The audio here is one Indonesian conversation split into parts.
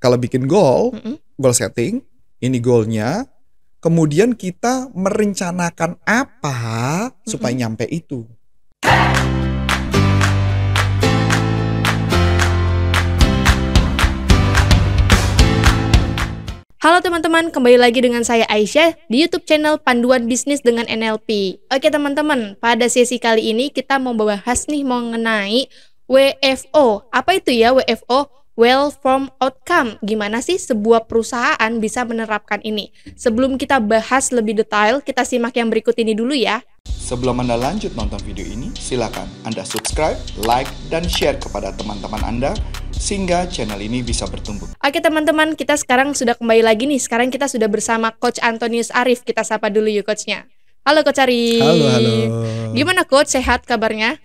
kalau bikin goal, Mm-mm. goal setting, ini goalnya, kemudian kita merencanakan apa supaya nyampe itu. Halo teman-teman, kembali lagi dengan saya Aisyah di YouTube channel Panduan Bisnis dengan NLP. Oke teman-teman, pada sesi kali ini kita mau bahas nih mengenai WFO. Apa itu ya WFO? Well Formed Outcome. Gimana sih sebuah perusahaan bisa menerapkan ini? Sebelum kita bahas lebih detail, kita simak yang berikut ini dulu ya. Sebelum Anda lanjut nonton video ini, silakan Anda subscribe, like, dan share kepada teman-teman Anda sehingga channel ini bisa bertumbuh. Oke teman-teman, kita sekarang sudah kembali lagi nih. Sekarang kita sudah bersama Coach Antonius Arif. Kita sapa dulu yuk coachnya. Halo Coach Arif. Halo. Gimana Coach, sehat kabarnya?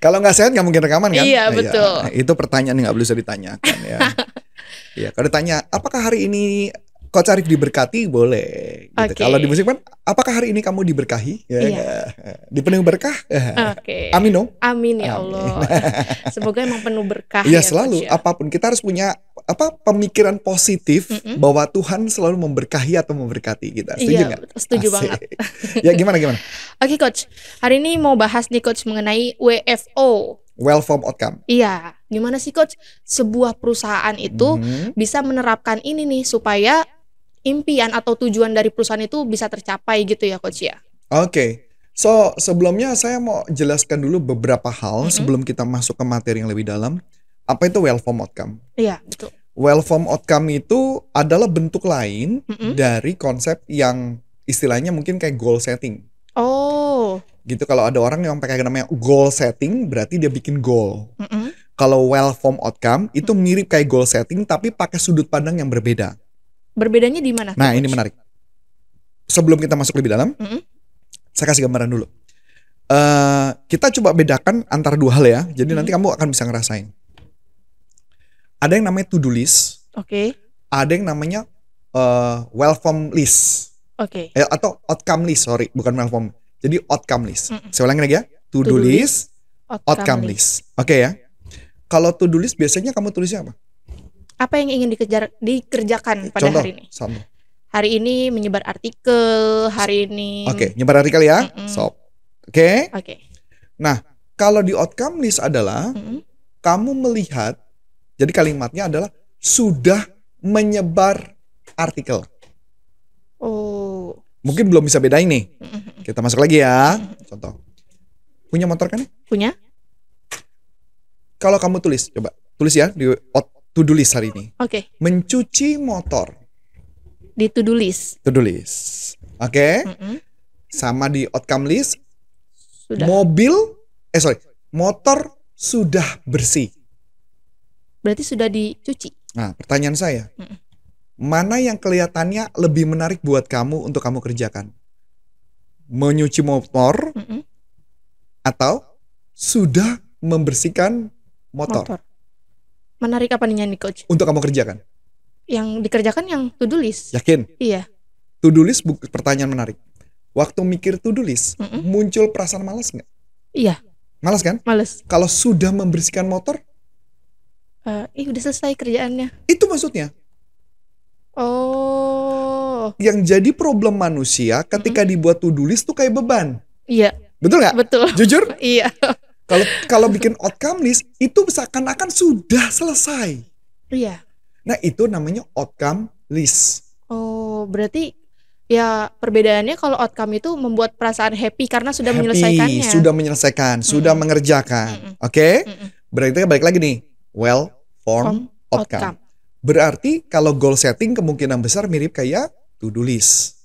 Kalau nggak sehat nggak mungkin rekaman kan? Iya, betul. Ya, itu pertanyaan yang nggak bisa ditanyakan ya. Ya, kalau ditanya, apakah hari ini Coach Arif diberkati? Boleh. Gitu. Oke. Kalau di musik kan, apakah hari ini kamu diberkahi? Ya, Iya. dipenuhi berkah? Oke. Amin dong. Amin ya Amin. Allah. Semoga emang penuh berkah Iya, ya selalu. Coach ya. Apapun kita harus punya pemikiran positif bahwa Tuhan selalu memberkahi atau memberkati kita. Setuju Iya, nggak? setuju Asik. banget. Ya gimana? Oke Coach, hari ini mau bahas nih Coach mengenai WFO. Well formed outcome. Iya, gimana sih Coach sebuah perusahaan itu bisa menerapkan ini nih supaya impian atau tujuan dari perusahaan itu bisa tercapai gitu ya Coach ya. Oke. So, sebelumnya saya mau jelaskan dulu beberapa hal sebelum kita masuk ke materi yang lebih dalam. Apa itu well formed outcome? Iya, betul. Well formed outcome itu adalah bentuk lain dari konsep yang istilahnya mungkin kayak goal setting. Oh. Gitu, kalau ada orang yang pakai namanya goal setting, berarti dia bikin goal. Kalau well formed outcome itu mirip kayak goal setting tapi pakai sudut pandang yang berbeda. Berbedanya di mana? Nah, tuh, ini Coach? menarik. Sebelum kita masuk lebih dalam, saya kasih gambaran dulu. Kita coba bedakan antara dua hal ya. Jadi nanti kamu akan bisa ngerasain. Ada yang namanya to-do list. Oke. Ada yang namanya well formed list. Oke. Atau outcome list, sorry. Bukan well formed. Jadi outcome list. Saya ulangi lagi ya. To-do To-do list, outcome list. Oke ya. Kalau to-do list biasanya kamu tulisnya apa? Apa yang ingin dikerjakan pada Contoh, hari ini? contoh. Hari ini menyebar artikel, hari ini. Oke, nyebar artikel ya. Oke. Oke. Nah, kalau di outcome list adalah kamu melihat, jadi kalimatnya adalah sudah menyebar artikel. Oh. Mungkin belum bisa bedain nih. Kita masuk lagi ya. Contoh. Punya motor kan? Punya? Kalau kamu tulis, coba tulis ya di to-do list hari ini. Oke. Mencuci motor. Di to-do list. To-do list. Oke. Sama di outcome list. Sudah. Motor sudah bersih. Berarti sudah dicuci. Nah, pertanyaan saya. Mana yang kelihatannya lebih menarik buat kamu untuk kamu kerjakan? Menyuci motor atau sudah membersihkan motor? Menarik apa nih Coach? Untuk kamu kerjakan? Yang dikerjakan yang to-do list. Yakin? Iya. To-do list pertanyaan menarik. Waktu mikir to-do list, muncul perasaan malas nggak? Iya. Malas kan? Males. Kalau sudah membersihkan motor, Udah selesai kerjaannya. itu maksudnya. Oh. Yang jadi problem manusia ketika dibuat to-do list tuh kayak beban. Iya. Betul nggak? Betul. Jujur? Iya. Kalau bikin outcome list itu seakan-akan sudah selesai. Iya. Nah, itu namanya outcome list. Oh, berarti ya perbedaannya kalau outcome itu membuat perasaan happy karena sudah Happy, menyelesaikannya. sudah menyelesaikan, sudah mengerjakan. Oke? Berarti balik lagi nih. Well formed outcome. Berarti kalau goal setting kemungkinan besar mirip kayak to-do list.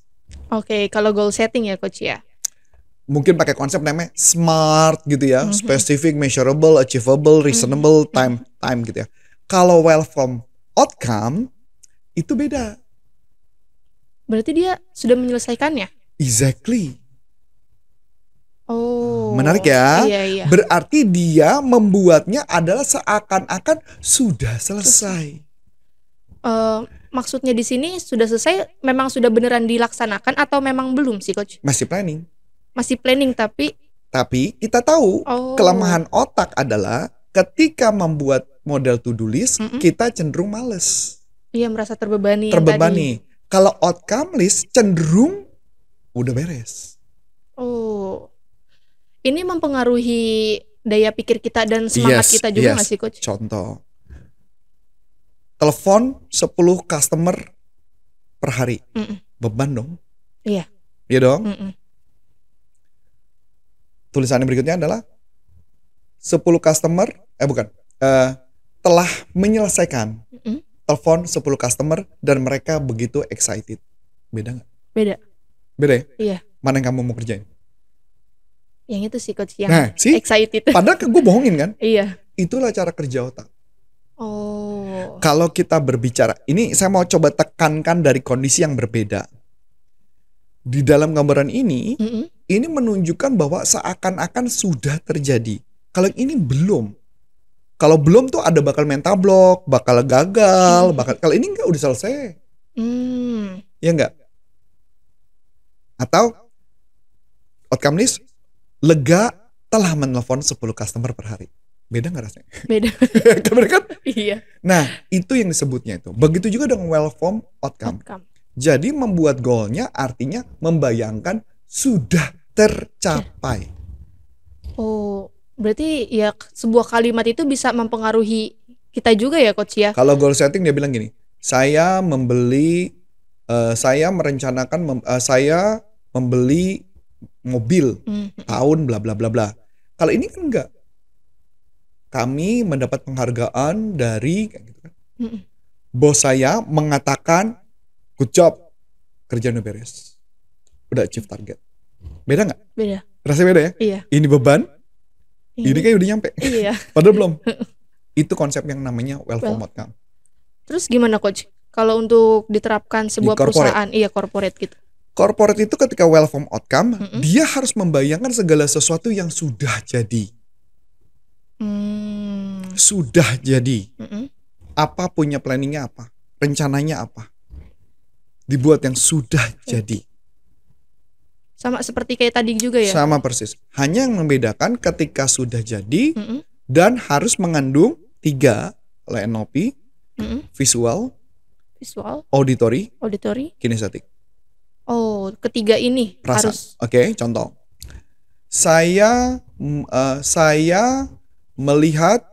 Oke, kalau goal setting ya Coach ya. Mungkin pakai konsep namanya SMART gitu ya. Specific, measurable, achievable, reasonable, time gitu ya. Kalau well formed outcome itu beda. Berarti dia sudah menyelesaikannya. Exactly. Oh. Menarik ya. Iya. Berarti dia membuatnya adalah seakan-akan sudah selesai. Maksudnya di sini sudah selesai, memang sudah beneran dilaksanakan atau memang belum sih Coach? Masih planning. Masih planning tapi Tapi kita tahu kelemahan otak adalah ketika membuat model to-do list, kita cenderung males. Iya, merasa terbebani. Yang tadi. Kalau outcome list cenderung udah beres. Oh, ini mempengaruhi daya pikir kita dan semangat kita juga nggak sih, Coach? Contoh, telepon 10 customer per hari, beban dong. Iya. Iya dong. Tulisannya berikutnya adalah 10 customer, telah menyelesaikan telepon 10 customer dan mereka begitu excited. Beda nggak? Beda ya? Iya. Mana yang kamu mau kerjain? Yang itu sih, Coach, yang excited. Padahal gue bohongin kan? Iya. Itulah cara kerja otak. Oh. Kalau kita berbicara, ini saya mau coba tekankan dari kondisi yang berbeda. Di dalam gambaran ini, ini menunjukkan bahwa seakan-akan sudah terjadi. Kalau ini belum. Kalau belum tuh ada bakal mental block, bakal gagal, kalau ini enggak udah selesai. Ya enggak? Atau outcome list, lega telah menelpon 10 customer per hari. Beda nggak rasanya? Beda. Kan? Iya. Nah, itu yang disebutnya itu. Begitu juga dengan well-formed outcome. Jadi membuat goalnya artinya membayangkan sudah tercapai. Oh, berarti ya sebuah kalimat itu bisa mempengaruhi kita juga ya, Coach ya? Kalau goal setting dia bilang gini, saya membeli mobil tahun bla bla bla bla. Kalau ini kan enggak. Kami mendapat penghargaan dari kayak gitu kan. Bos saya mengatakan good job, kerjaan udah beres, udah achieve target. Beda nggak? Beda. Rasanya beda ya? Iya. Ini beban, ini kayak udah nyampe. Iya. Padahal belum. Itu konsep yang namanya well-formed outcome. Terus gimana, Coach? Kalau untuk diterapkan sebuah perusahaan, corporate gitu. Corporate itu ketika well-formed outcome, dia harus membayangkan segala sesuatu yang sudah jadi. Sudah jadi. Apa punya planningnya apa? Rencananya apa? Dibuat yang sudah jadi. Sama seperti kayak tadi juga ya? Sama persis. Hanya yang membedakan ketika sudah jadi dan harus mengandung 3 NLP, visual, auditory, kinestetik. Oh, ketiga ini perasaan. Harus. Oke, contoh. Saya melihat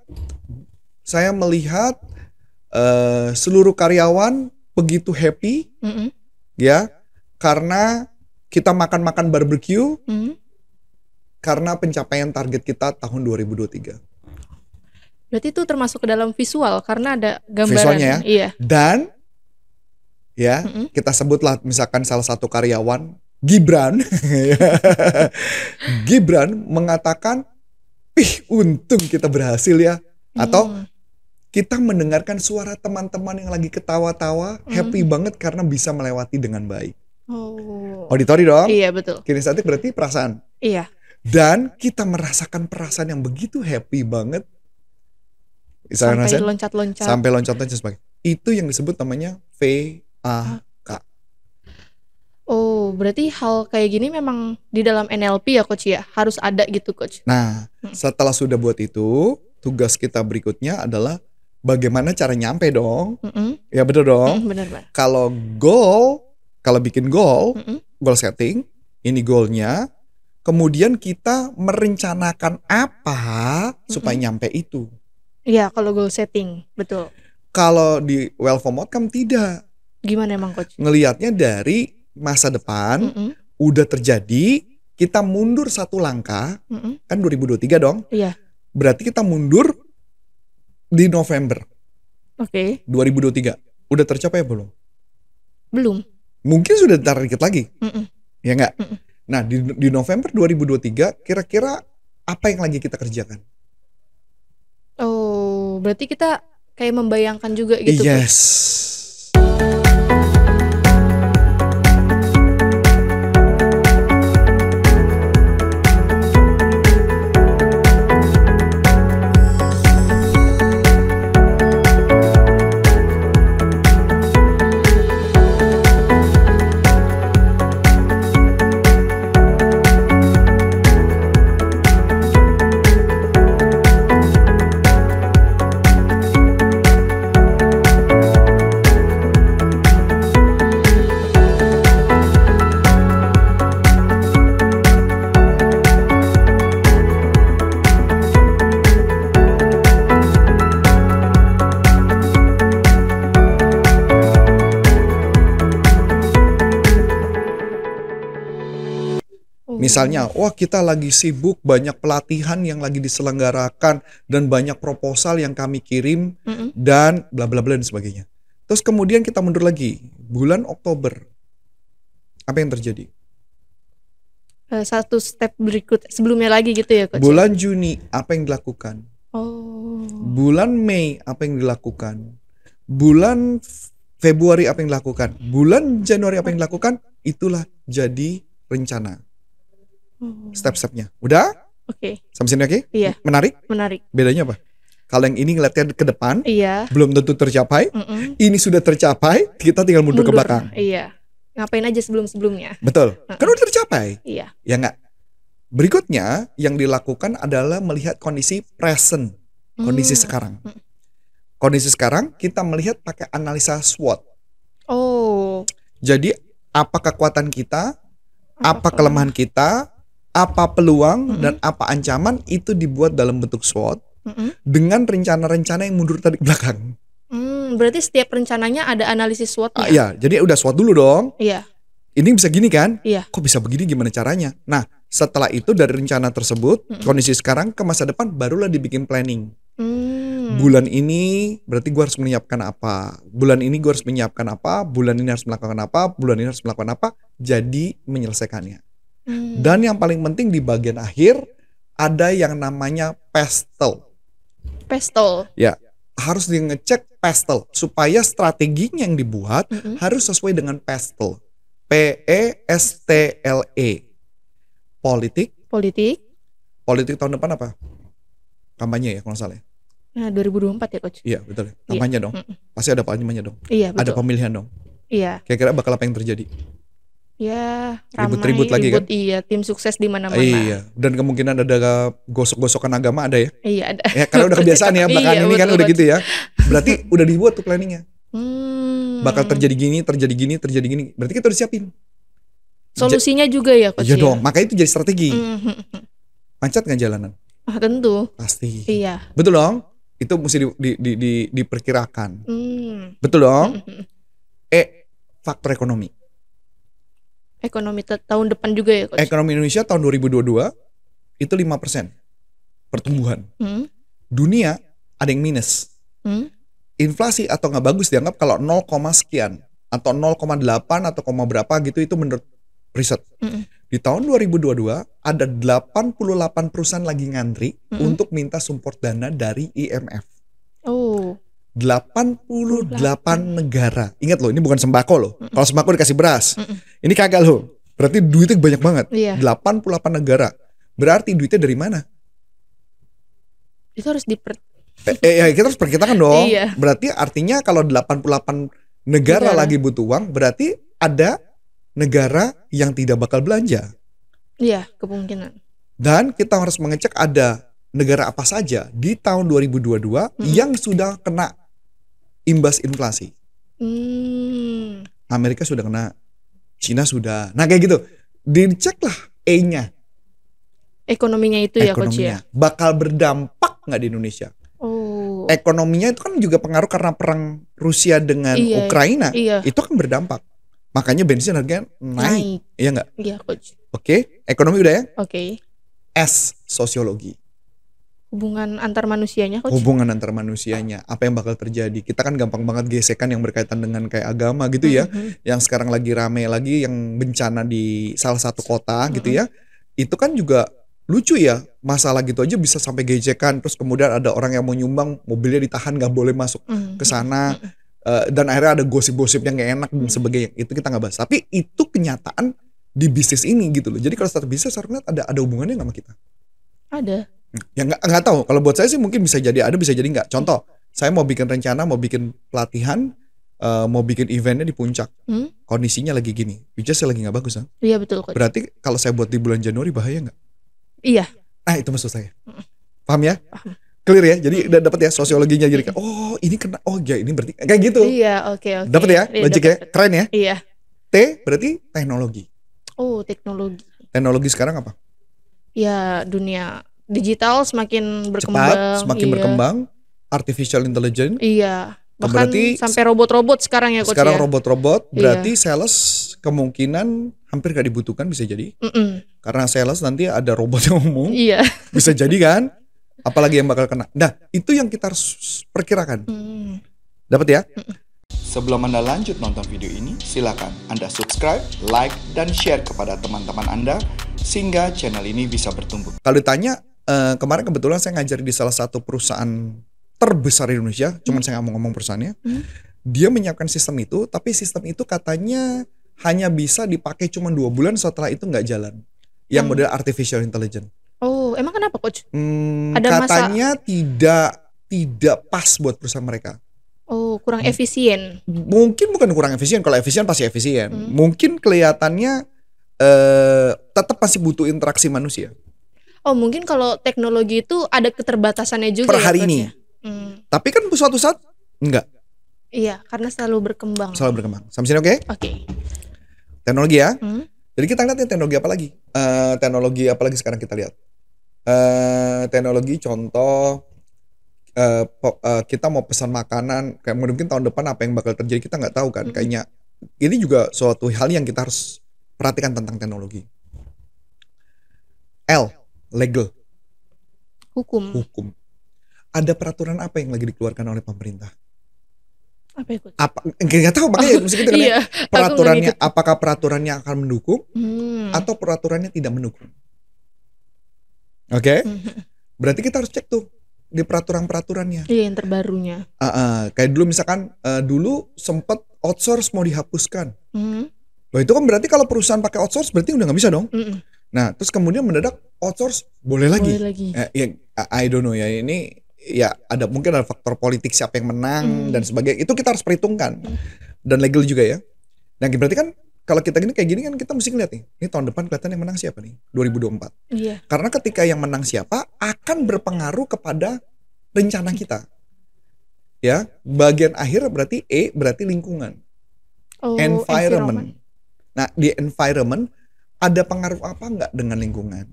seluruh karyawan begitu happy, ya, karena kita makan barbecue, karena pencapaian target kita tahun 2023. Berarti itu termasuk ke dalam visual karena ada gambaran. Visualnya ya. Iya. Dan ya, kita sebutlah misalkan salah satu karyawan Gibran, Gibran mengatakan, untung kita berhasil ya. Atau kita mendengarkan suara teman-teman yang lagi ketawa-tawa, happy banget karena bisa melewati dengan baik. Auditori dong. Iya, betul. Kinestetik berarti perasaan. Iya. Dan kita merasakan perasaan yang begitu happy banget. Sampai loncat-loncat. Sampai loncat-loncat sebagainya. Itu yang disebut namanya VAK. Oh, berarti hal kayak gini memang di dalam NLP ya, Coach ya? Harus ada gitu, Coach. Nah, setelah sudah buat itu, tugas kita berikutnya adalah bagaimana cara nyampe dong. Ya betul dong. Benar. Kalau bikin goal setting, ini goalnya. Kemudian kita merencanakan apa supaya nyampe itu. Iya, kalau goal setting, betul. Kalau di well-formed outcome tidak. Gimana emang, Coach? Ngelihatnya dari masa depan, udah terjadi, kita mundur 1 langkah, kan 2023 dong. Iya. Berarti kita mundur di November. Oke. 2023. Udah tercapai belum? Belum. Mungkin sudah target lagi. Ya enggak? Nah, di November 2023 kira-kira apa yang lagi kita kerjakan? Oh, berarti kita kayak membayangkan juga gitu. Yes. Misalnya, wah kita lagi sibuk, banyak pelatihan yang lagi diselenggarakan dan banyak proposal yang kami kirim dan bla bla bla dan sebagainya. Terus kemudian kita mundur lagi, bulan Oktober. Apa yang terjadi? Satu step berikut sebelumnya lagi gitu ya Coach? Bulan Juni apa yang dilakukan? Oh. Bulan Mei apa yang dilakukan? Bulan Februari apa yang dilakukan? Bulan Januari apa yang dilakukan? Itulah jadi rencana. Step-stepnya. Udah? Oke. Sampai sini oke? Iya. Menarik? Menarik. Bedanya apa? Kalau yang ini ngeliatnya ke depan, Iya. belum tentu tercapai. Ini sudah tercapai, kita tinggal mundur ke belakang. Iya. Ngapain aja sebelum-sebelumnya. Betul. Kan udah tercapai. Iya. Ya enggak? Berikutnya yang dilakukan adalah melihat kondisi present. Kondisi sekarang. Kondisi sekarang kita melihat pakai analisa SWOT. Oh. Jadi apa kekuatan kita, apa kelemahan kita, apa peluang dan apa ancaman itu dibuat dalam bentuk SWOT dengan rencana-rencana yang mundur tadi ke belakang. Berarti setiap rencananya ada analisis SWOT-nya. Iya, jadi udah SWOT dulu dong. Iya. Ini bisa gini kan? Iya. Kok bisa begini, gimana caranya? Nah, setelah itu dari rencana tersebut, kondisi sekarang ke masa depan barulah dibikin planning. Bulan ini berarti gue harus menyiapkan apa? Bulan ini gue harus menyiapkan apa? Bulan ini harus melakukan apa? Bulan ini harus melakukan apa? Jadi menyelesaikannya. Dan yang paling penting di bagian akhir ada yang namanya pestle. Pestle. Ya, harus di ngecek pestle supaya strateginya yang dibuat harus sesuai dengan pestle. PESTLE. Politik. Politik tahun depan apa? Kampanye ya kalau nggak salah. Nah, 2024 ya Coach? Iya betul. Kampanye dong. Pasti ada kampanye dong. Iya betul. Ada pemilihan dong. Iya. Kira-kira bakal apa yang terjadi? Ya, ramai, Ribut-ribut lagi kan? Iya, tim sukses di mana-mana. Iya. Dan kemungkinan ada gosok-gosokan agama ada ya? Iya ada. Ya karena udah kebiasaan ya belakangan ini kan udah gitu ya. Berarti udah dibuat tuh planningnya. Bakal terjadi gini. Berarti kita udah siapin. Solusinya juga ya Coach? Iya dong. Makanya itu jadi strategi. Macet nggak jalanan? Tentu. Pasti. Iya. Betul dong. Itu mesti diperkirakan. Betul dong. Faktor ekonomi. Ekonomi tahun depan juga ya Coach? Ekonomi Indonesia tahun 2022 itu 5% pertumbuhan. Dunia ada yang minus. Inflasi atau nggak bagus dianggap kalau 0, sekian atau 0,8 atau berapa gitu itu menurut riset. Di tahun 2022 ada 88 perusahaan lagi ngantri untuk minta support dana dari IMF. Oh. 88 negara. Ingat loh, ini bukan sembako loh. Kalau sembako dikasih beras. Ini kagak loh. Berarti duitnya banyak banget. Iya. 88 negara. Berarti duitnya dari mana? Itu harus kita harus perkirakan dong. Iya. Berarti artinya kalau 88 negara lagi butuh uang, berarti ada negara yang tidak bakal belanja. Iya, kemungkinan. Dan kita harus mengecek ada negara apa saja di tahun 2022 yang sudah kena imbas inflasi. Amerika sudah kena, Cina sudah. Nah kayak gitu, diceklah E-nya. Ekonominya itu ya Coach ya? Bakal berdampak nggak di Indonesia? Oh. Ekonominya itu kan juga pengaruh karena perang Rusia dengan Ukraina. Iya. Itu kan berdampak. Makanya bensin harganya naik. Iya nggak? Iya Coach. Oke, ekonomi udah ya? Oke. S, sosiologi. Hubungan antar manusianya Coach? Hubungan antar manusianya, apa yang bakal terjadi. Kita kan gampang banget gesekan yang berkaitan dengan kayak agama gitu ya. Yang sekarang lagi rame lagi yang bencana di salah satu kota gitu ya. Itu kan juga lucu ya, masalah gitu aja bisa sampai gesekan. Terus kemudian ada orang yang mau nyumbang, mobilnya ditahan gak boleh masuk ke sana. Dan akhirnya ada gosip-gosip yang gak enak dan sebagainya. Itu kita gak bahas. Tapi itu kenyataan di bisnis ini gitu loh. Jadi kalau start bisnis harus lihat ada hubungannya gak sama kita? Ada. Ya nggak tahu. Kalau buat saya sih mungkin bisa jadi ada, bisa jadi nggak. Contoh, saya mau bikin rencana, mau bikin pelatihan, mau bikin eventnya di puncak. Kondisinya lagi gini, saya lagi nggak bagus kan? Iya betul Coach. Berarti kalau saya buat di bulan Januari bahaya nggak? Iya. Nah itu maksud saya. Paham ya? Clear ya? Jadi udah dapat ya sosiologinya. Jadi oh ini kena, oh ya ini berarti kayak gitu. Iya oke. Dapat ya? Logiknya keren ya? Iya. T berarti teknologi. Oh teknologi. Teknologi sekarang apa? Ya dunia digital semakin berkembang. Cepat, semakin berkembang. Artificial intelligence. Iya. Bahkan Berarti sampai robot-robot sekarang ya Coach sekarang ya? robot-robot berarti sales kemungkinan hampir gak dibutuhkan bisa jadi. Mm-mm. Karena sales nanti ada robot yang ngomong. Iya. Bisa jadi kan? Apalagi yang bakal kena. Nah, itu yang kita harus perkirakan. Dapat ya? Sebelum Anda lanjut nonton video ini, silakan Anda subscribe, like, dan share kepada teman-teman Anda sehingga channel ini bisa bertumbuh. Kalau ditanya, kemarin kebetulan saya ngajar di salah satu perusahaan terbesar di Indonesia, cuman saya nggak mau ngomong perusahaannya. Dia menyiapkan sistem itu, tapi sistem itu katanya hanya bisa dipakai cuma 2 bulan, setelah itu nggak jalan. Yang model artificial intelligence. Oh, emang kenapa coach? Katanya tidak pas buat perusahaan mereka. Oh, kurang efisien. Mungkin bukan kurang efisien, kalau efisien pasti efisien. Mungkin kelihatannya tetap masih butuh interaksi manusia. Oh, mungkin kalau teknologi itu ada keterbatasannya juga per hari ya, ini. ya? Tapi kan suatu saat enggak. Iya, karena selalu berkembang. Sampai sini oke? Oke. Teknologi ya. Jadi kita lihat teknologi apa lagi? Teknologi apa lagi sekarang kita lihat? Teknologi contoh kita mau pesan makanan, kayak mungkin tahun depan apa yang bakal terjadi kita nggak tahu kan. Kayaknya ini juga suatu hal yang kita harus perhatikan tentang teknologi. Legal. Hukum. Ada peraturan apa yang lagi dikeluarkan oleh pemerintah? Apa itu? Nggak tahu, makanya mesti kita Iya, peraturannya, apakah peraturannya akan mendukung atau peraturannya tidak mendukung? Oke? Berarti kita harus cek tuh di peraturan-peraturannya. Iya, yang terbarunya. Kayak dulu misalkan dulu sempat outsource mau dihapuskan. Loh, itu kan berarti kalau perusahaan pakai outsource berarti udah nggak bisa dong. Nah, terus kemudian mendadak outsource boleh lagi. I don't know ya, ini ya mungkin ada faktor politik siapa yang menang dan sebagainya. Itu kita harus perhitungkan. Dan legal juga ya. Nah, berarti kan kalau kita kayak gini kan kita mesti ngeliat nih. Ini tahun depan kelihatan yang menang siapa nih? 2024. Iya. Karena ketika yang menang siapa akan berpengaruh kepada rencana kita. Ya, bagian akhir berarti berarti lingkungan. Environment. Nah, di environment ada pengaruh apa enggak dengan lingkungan?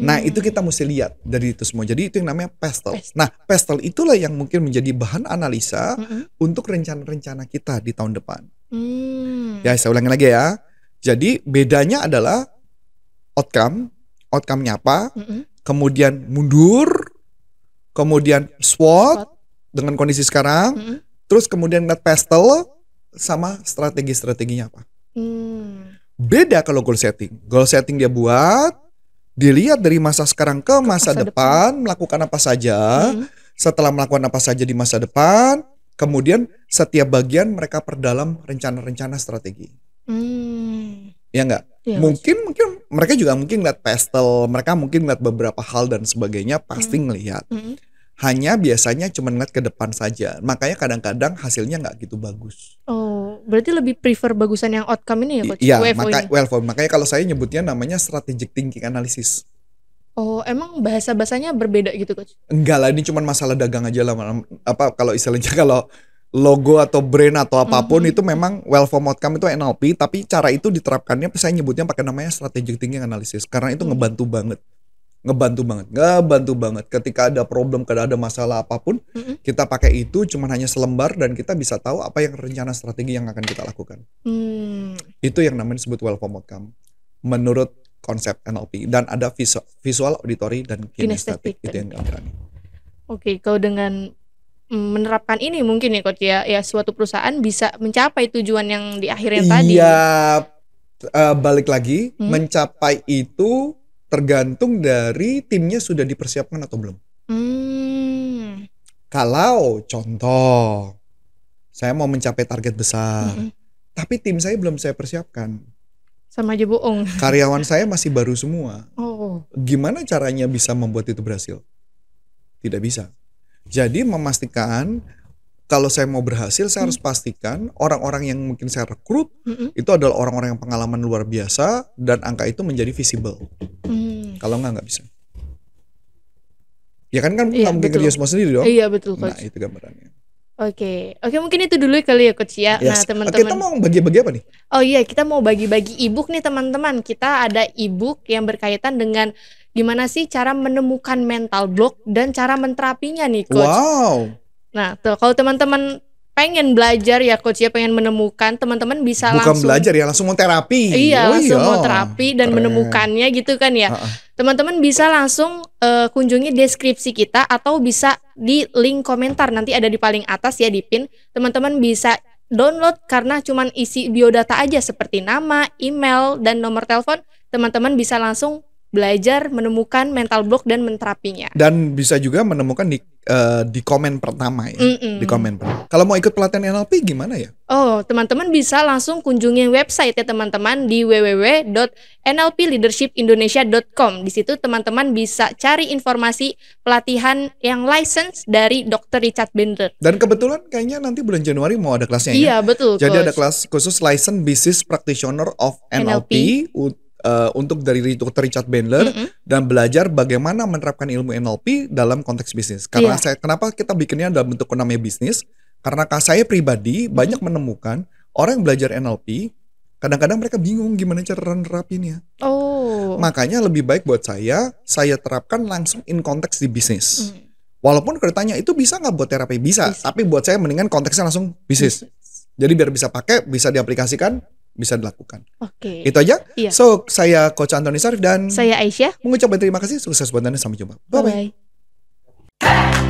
Nah, itu kita mesti lihat dari itu semua. Jadi itu yang namanya pestle. Nah, pestle itulah yang mungkin menjadi bahan analisa untuk rencana-rencana kita di tahun depan. Ya, saya ulangi lagi ya. Jadi bedanya adalah outcome-nya apa, kemudian mundur, kemudian SWOT dengan kondisi sekarang, terus kemudian lihat pestle sama strategi-strateginya apa. Beda kalau goal setting. Goal setting dia buat, dilihat dari masa sekarang ke masa depan, melakukan apa saja. Setelah melakukan apa saja di masa depan, kemudian setiap bagian mereka perdalam rencana-rencana strategi. Ya enggak? Ya, mungkin mereka juga mungkin lihat pestle, mereka mungkin lihat beberapa hal dan sebagainya, pasti ngelihat. Hanya biasanya cuma ngeliat ke depan saja. Makanya kadang-kadang hasilnya nggak gitu bagus. Oh, berarti lebih prefer bagusan yang outcome ini ya Coach? Iya, makanya kalau saya nyebutnya namanya strategic thinking analysis. Oh, emang bahasa-bahasanya berbeda gitu Coach? Enggak lah, ini cuma masalah dagang aja lah. Kalau istilahnya kalau logo atau brand atau apapun itu memang well form outcome itu NLP, tapi cara itu diterapkannya saya nyebutnya pakai namanya strategic thinking analysis karena itu ngebantu banget. Ngebantu banget ketika ada problem, ketika ada masalah apapun, kita pakai itu cuman hanya selembar dan kita bisa tahu apa yang rencana strategi yang akan kita lakukan. Itu yang namanya disebut well form outcome menurut konsep NLP, dan ada visual, auditory, dan kinestetik. Itu yang gambarannya. Oke, kalau dengan menerapkan ini mungkin ya Coach ya suatu perusahaan bisa mencapai tujuan yang di akhirnya tadi. Iya, balik lagi mencapai itu tergantung dari timnya sudah dipersiapkan atau belum. Kalau contoh, saya mau mencapai target besar, tapi tim saya belum saya persiapkan. Sama aja bohong. Karyawan saya masih baru semua. Gimana caranya bisa membuat itu berhasil? Tidak bisa. Jadi memastikan kalau saya mau berhasil, saya harus pastikan orang-orang yang mungkin saya rekrut itu adalah orang-orang yang pengalaman luar biasa dan angka itu menjadi visible. Kalau nggak bisa. Ya kan nggak mungkin kerja semua sendiri dong. Iya betul Coach. Nah itu gambarannya. Oke, mungkin itu dulu kali ya Coach ya. Nah teman-teman. Kita mau bagi-bagi apa nih? Oh iya, kita mau bagi-bagi e-book nih teman-teman. Kita ada e-book yang berkaitan dengan gimana sih cara menemukan mental block dan cara menterapinya nih Coach. Wow. Nah, tuh kalau teman-teman pengen belajar ya coach ya, pengen menemukan, teman-teman bisa Bukan langsung belajar ya, langsung mau terapi. Iya, Oh langsung iya. mau terapi dan Keren. menemukannya gitu kan ya. Ha-ha. Teman-teman bisa langsung kunjungi deskripsi kita atau bisa di link komentar, nanti ada di paling atas ya di pin. Teman-teman bisa download karena cuman isi biodata aja seperti nama, email, dan nomor telepon. Teman-teman bisa langsung belajar menemukan mental block dan menterapinya. Dan bisa juga menemukan di komen pertama ya. Di komen pertama. Kalau mau ikut pelatihan NLP gimana ya? Oh, teman-teman bisa langsung kunjungi website ya teman-teman di www.nlpleadershipindonesia.com. Di situ teman-teman bisa cari informasi pelatihan yang license dari Dr. Richard Bandler. Dan kebetulan kayaknya nanti bulan Januari mau ada kelasnya ya. Iya, betul. Jadi Coach. ada kelas khusus Licensed Business Practitioner of NLP. Untuk dari Dr. Richard Bandler dan belajar bagaimana menerapkan ilmu NLP dalam konteks bisnis. Karena kenapa kita bikinnya dalam bentuk namanya bisnis? Karena saya pribadi banyak menemukan orang yang belajar NLP, kadang-kadang mereka bingung gimana cara nerapinnya. Oh. Makanya lebih baik buat saya terapkan langsung in konteks di bisnis. Walaupun kalau ditanya itu bisa nggak buat terapi? Bisa. Tapi buat saya mendingan konteksnya langsung bisnis. Jadi biar bisa pakai, bisa diaplikasikan, bisa dilakukan. Oke. Itu aja. Iya. So, saya Coach Antoni Sarif dan saya Aisyah. mengucapkan terima kasih. Sukses buat Anda. Sampai jumpa. Bye-bye. Bye-bye.